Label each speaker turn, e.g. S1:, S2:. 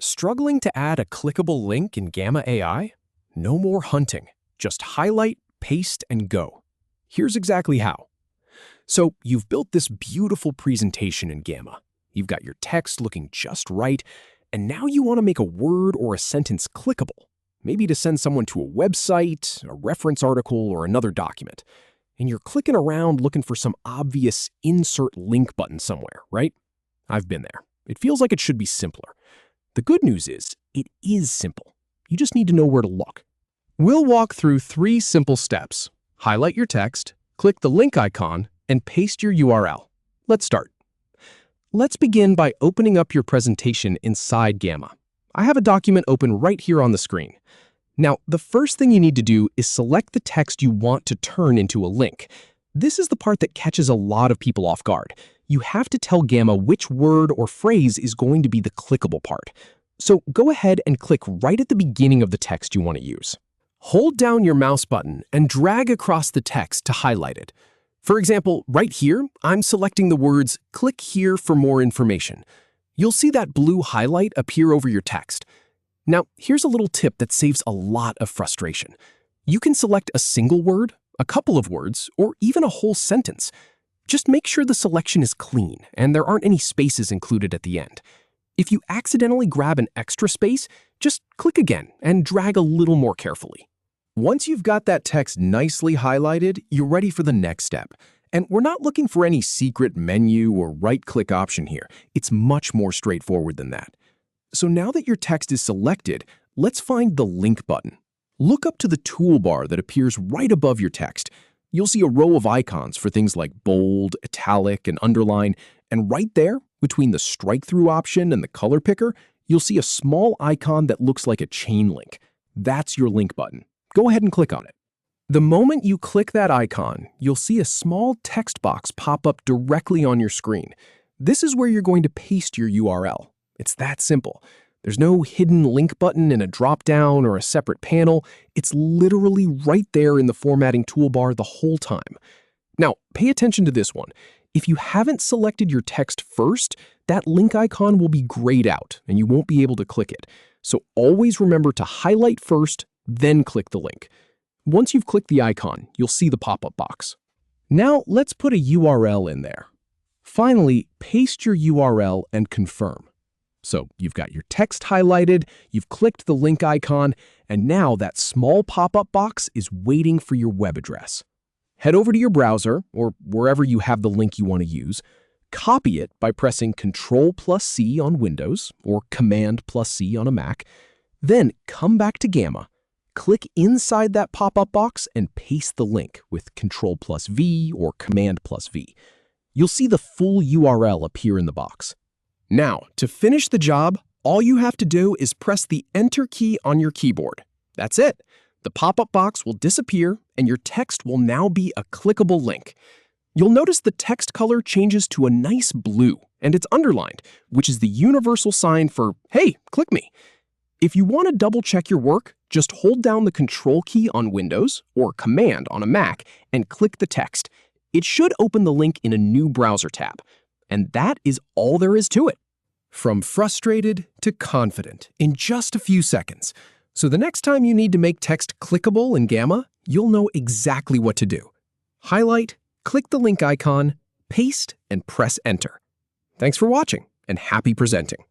S1: Struggling to add a clickable link in Gamma AI? No more hunting. Just highlight, paste, and go. Here's exactly how. So you've built this beautiful presentation in Gamma. You've got your text looking just right, and now you want to make a word or a sentence clickable, maybe to send someone to a website, a reference article, or another document. And you're clicking around looking for some obvious insert link button somewhere, right? I've been there. It feels like it should be simpler. The good news is, it is simple. You just need to know where to look. We'll walk through 3 simple steps. Highlight your text, click the link icon, and paste your URL. Let's start. Let's begin by opening up your presentation inside Gamma. I have a document open right here on the screen. Now, the first thing you need to do is select the text you want to turn into a link. This is the part that catches a lot of people off guard. You have to tell Gamma which word or phrase is going to be the clickable part. So go ahead and click right at the beginning of the text you want to use. Hold down your mouse button and drag across the text to highlight it. For example, right here, I'm selecting the words, "Click here for more information." You'll see that blue highlight appear over your text. Now, here's a little tip that saves a lot of frustration. You can select a single word, a couple of words, or even a whole sentence. Just make sure the selection is clean and there aren't any spaces included at the end. If you accidentally grab an extra space, just click again and drag a little more carefully. Once you've got that text nicely highlighted, you're ready for the next step. And we're not looking for any secret menu or right-click option here. It's much more straightforward than that. So now that your text is selected, let's find the link button. Look up to the toolbar that appears right above your text. You'll see a row of icons for things like bold, italic, and underline, and right there, between the strike-through option and the color picker, you'll see a small icon that looks like a chain link. That's your link button. Go ahead and click on it. The moment you click that icon, you'll see a small text box pop up directly on your screen. This is where you're going to paste your URL. It's that simple. There's no hidden link button in a drop-down or a separate panel. It's literally right there in the formatting toolbar the whole time. Now, pay attention to this one. If you haven't selected your text first, that link icon will be grayed out and you won't be able to click it. So always remember to highlight first, then click the link. Once you've clicked the icon, you'll see the pop-up box. Now, let's put a URL in there. Finally, paste your URL and confirm. So you've got your text highlighted, you've clicked the link icon, and now that small pop-up box is waiting for your web address. Head over to your browser, or wherever you have the link you want to use, copy it by pressing Ctrl+C on Windows or Command+C on a Mac, then come back to Gamma, click inside that pop-up box and paste the link with Ctrl+V or Command+V. You'll see the full URL appear in the box. Now, to finish the job, all you have to do is press the Enter key on your keyboard. That's it. The pop-up box will disappear and your text will now be a clickable link. You'll notice the text color changes to a nice blue and it's underlined, which is the universal sign for, hey, click me. If you want to double-check your work, just hold down the Control key on Windows or Command on a Mac and click the text. It should open the link in a new browser tab. And that is all there is to it. From frustrated to confident in just a few seconds. So the next time you need to make text clickable in Gamma, you'll know exactly what to do. Highlight, click the link icon, paste, and press Enter. Thanks for watching, and happy presenting.